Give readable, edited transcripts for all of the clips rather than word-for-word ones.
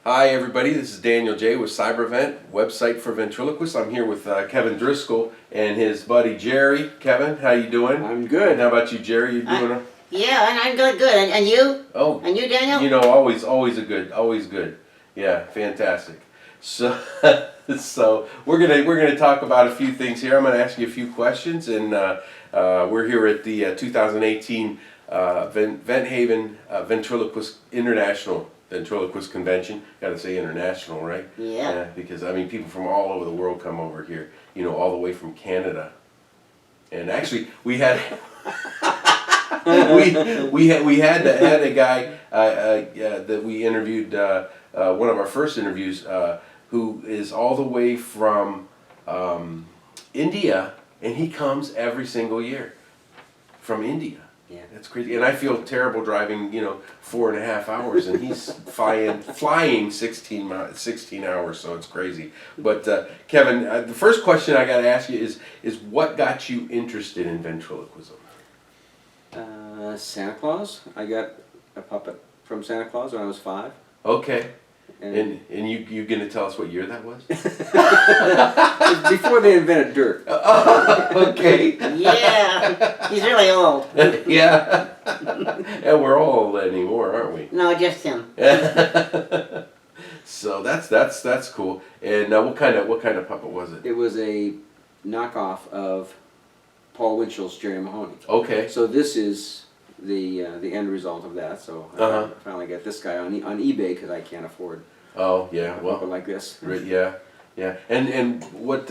Hi everybody, this is Daniel J. with Cybervent, website for ventriloquists. I'm here with Kevin Driscoll and his buddy Jerry. Kevin, how you doing? I'm good. And how about you, Jerry? You doing? Yeah, and I'm good. And you? Oh, And you, Daniel? you know, always good. Yeah, fantastic. So, so we're gonna talk about a few things here. I'm gonna ask you a few questions, and we're here at the 2018 Vent Haven Ventriloquist International Ventriloquist Convention. Got to say international, right? Yeah. Because I mean, people from all over the world come over here. You know, all the way from Canada. And actually, we had we had a guy that we interviewed, one of our first interviews, who is all the way from India, and he comes every single year from India. Yeah. That's crazy. And I feel terrible driving, 4.5 hours, and he's flying 16 hours, so it's crazy. But Kevin, the first question I got to ask you is what got you interested in ventriloquism? Santa Claus. I got a puppet from Santa Claus when I was 5. Okay. And you gonna tell us what year that was? Before they invented dirt. Okay. Yeah. He's really old. Yeah. And we're all old anymore, aren't we? No, just him. So that's cool. And what kind of puppet was it? It was a knockoff of Paul Winchell's Jerry Mahoney. Okay. So this is the end result of that. So I finally got this guy on eBay because I can't afford. Oh yeah. A Well. puppet like this. Yeah. Yeah. And who's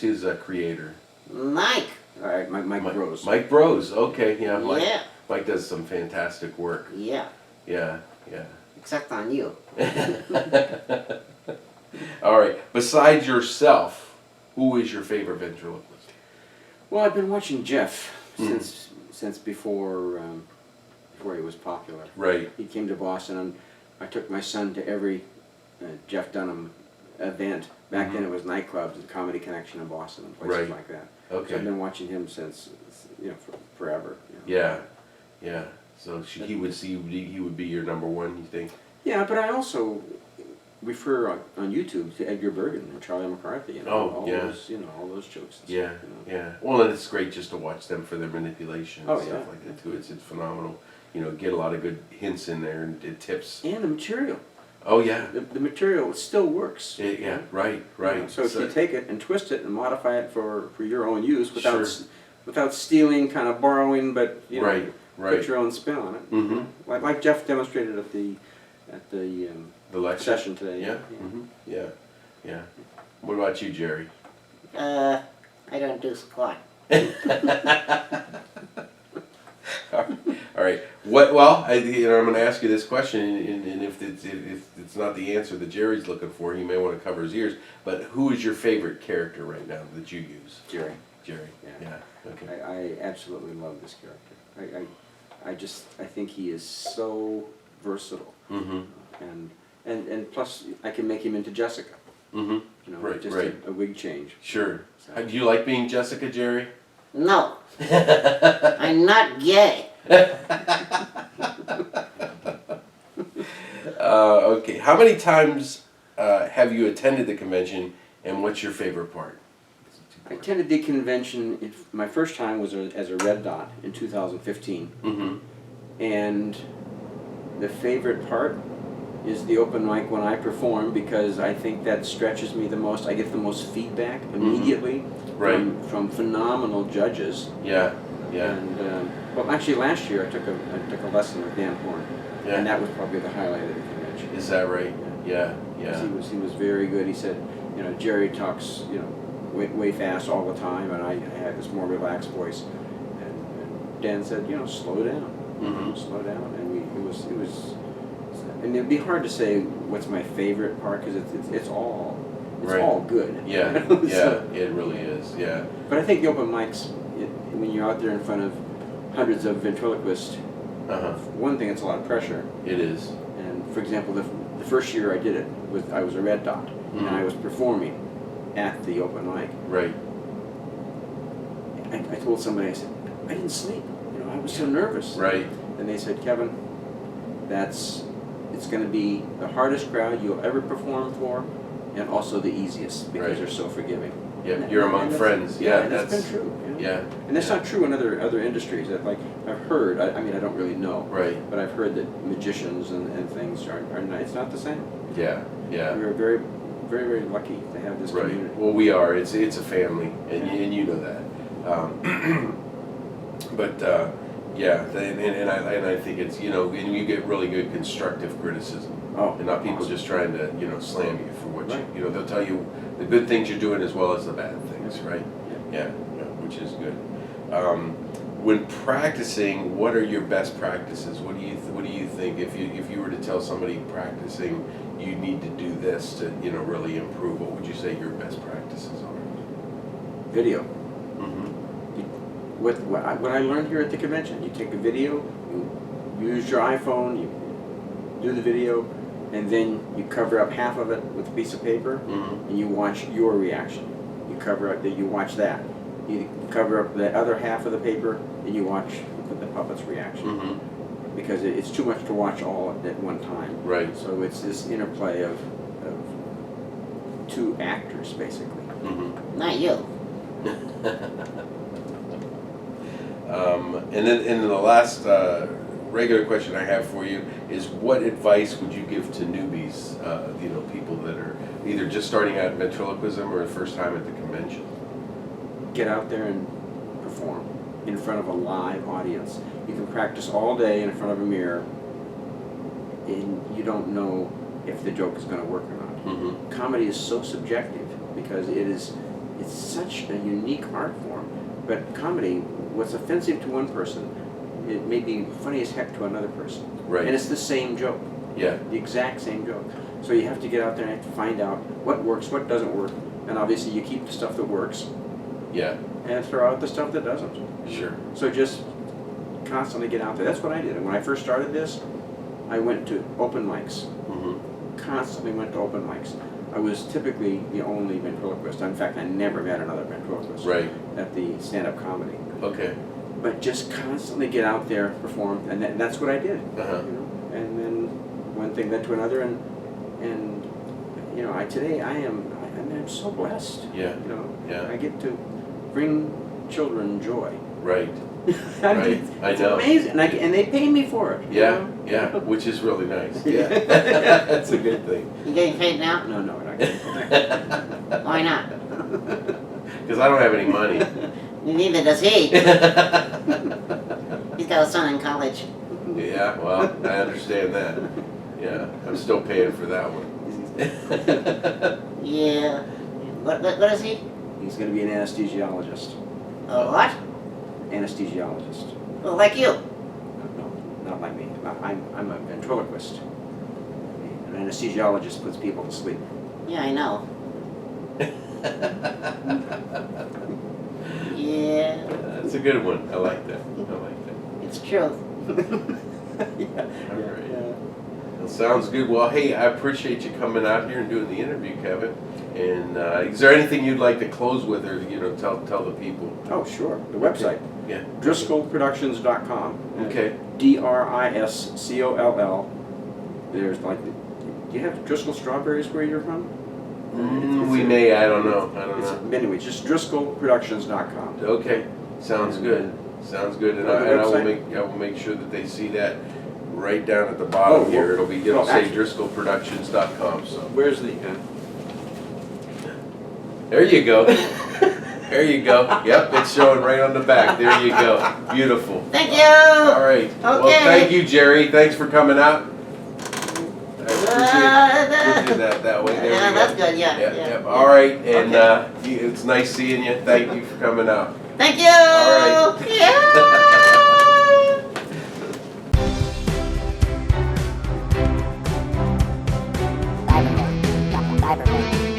his creator? Mike. All right, Mike Bros. Mike Bros. Okay. Yeah. Yeah. Mike does some fantastic work. Yeah. Yeah. Except on you. All right. Besides yourself, who is your favorite ventriloquist? Well, I've been watching Jeff since before he was popular. Right. He came to Boston, and I took my son to every Jeff Dunham event. Back then it was nightclubs and Comedy Connection in Boston and places like that. Okay. So I've been watching him since, forever. Yeah. So he would be your number one, you think? Yeah, but I also refer on YouTube to Edgar Bergen and Charlie McCarthy. All those jokes. Yeah. Well, and it's great just to watch them for their manipulation and stuff like that too. It's phenomenal. Get a lot of good hints in there and tips. And the material. Oh yeah. The material still works. Yeah. Right. So if you take it and twist it and modify it for your own use without stealing, kind of borrowing, but put your own spin on it. Mm-hmm. Like Jeff demonstrated at the lecture session today. Yeah. Mm-hmm. Yeah. What about you, Jerry? I don't do squat. All right. Well, I'm going to ask you this question, and if it's not the answer that Jerry's looking for, he may want to cover his ears. But who is your favorite character right now that you use? Jerry. Yeah. Okay. I absolutely love this character. I think he is so versatile. Mm-hmm. And plus I can make him into Jessica. Mm-hmm. Just a wig change. Sure. So. Do you like being Jessica, Jerry? No. I'm not gay. Okay. How many times have you attended the convention, and what's your favorite part? I attended the convention. My first time was as a red dot in 2015. Mm-hmm. And the favorite part is the open mic when I perform, because I think that stretches me the most. I get the most feedback immediately from phenomenal judges. Yeah. And well, actually, last year I took a lesson with Dan Horn, and that was probably the highlight of the convention. Is that right? Yeah. He was very good. He said, Jerry talks, way fast all the time, and I had this more relaxed voice. And Dan said, slow down. Mm-hmm. Slow down, and it was, and it'd be hard to say what's my favorite part, because it's all good. Yeah, it really is. Yeah. But I think the open mics, when you're out there in front of hundreds of ventriloquists, one thing, it's a lot of pressure. It is. And for example, the first year I did it, I was a red dot, and I was performing at the open mic. Right. I told somebody, I said, I didn't sleep. I was so nervous. Right. And they said, Kevin, that's it's going to be the hardest crowd you'll ever perform for, and also the easiest because Right. they're so forgiving. Yeah, And you're and among that's- friends. Yeah, Yeah, and that's been true. You know? yeah. And that's not true in other industries. That, like, I've heard. I mean, I don't really know. Right. But I've heard that magicians and things are not. It's not the same. Yeah, yeah. We're very, very, very lucky to have this Right. community. Well, we are. It's a family, and you know that. But yeah, and I think it's, and you get really good constructive criticism, Oh, and not people awesome. just trying to slam you for what Right. they'll tell you the good things you're doing as well as the bad things, right? Yeah. Yeah, which is good. When practicing, what are your best practices? What do you think if you were to tell somebody practicing you need to do this to really improve? What would you say your best practices are? Video. Mm-hmm. What I learned here at the convention, you take a video, you use your iPhone, you do the video, and then you cover up half of it with a piece of paper, Mm-hmm. and you watch your reaction. You watch that. You cover up the other half of the paper, and you watch the puppet's reaction. Mm-hmm. Because it's too much to watch all at one time. Right. So it's this interplay of two actors, basically. Mm-hmm. Not you. And then the last regular question I have for you is, what advice would you give to newbies? People that are either just starting out in ventriloquism or the first time at the convention. Get out there and perform in front of a live audience. You can practice all day in front of a mirror, and you don't know if the joke is going to work or not. Mm-hmm. Comedy is so subjective because it's such a unique art form. But comedy, what's offensive to one person, it may be funny as heck to another person. Right. And it's the same joke, Yeah. the exact same joke. So you have to get out there and have to find out what works, what doesn't work, and obviously you keep the stuff that works Yeah. and throw out the stuff that doesn't. Sure. So just constantly get out there. That's what I did. And when I first started this, I went to open mics. Mm-hmm. Constantly went to open mics. I was typically the only ventriloquist. In fact, I never met another ventriloquist Right. at the stand-up comedy. Okay. But just constantly get out there, perform, and that's what I did. Uh-huh. And then one thing led to another, and today I'm so blessed. Yeah. Yeah. I get to bring children joy. Right. I Right. mean, I it's know. amazing, and they pay me for it. you Yeah. know? Yeah. Which is really nice. Yeah. That's a good thing. You getting paid now? No, we're not getting Why not? Because I don't have any money. Neither does he. He's got a son in college. Yeah, well, I understand that. Yeah, I'm still paying for that one. Yeah. What is he? He's going to be an anesthesiologist. A what? Anesthesiologist. Well, like you. No, not like me. I'm a ventriloquist. An anesthesiologist puts people to sleep. Yeah, I know. Yeah, That's a good one. I like that. I like that. it's true. All right. Well, sounds good. Well, hey, I appreciate you coming out here and doing the interview, Kevin. And is there anything you'd like to close with, or tell the people? Oh, sure. The website. Yeah. Driscollproductions.com. Okay. Driscoll. There's do you have Driscoll strawberries where you're from? We may. I don't know. Anyway, just Driscollproductions.com. Okay. Sounds good. Sounds good. And On the I website? will make sure that they see that right down at the bottom Oh, here. well, It'll say actually- Driscollproductions.com. So Where's the... there you go. There you go. Yep, it's showing right on the back. There you go. Beautiful. Thank you. All right. Well, Okay. thank you, Jerry. Thanks for coming out. I appreciate it. We'll do that way. There Yeah, we go. that's good. Yeah. Yep, yeah. yep. All right, and Okay. it's nice seeing you. Thank you for coming out. Thank you. All right. Yeah. Cybervent.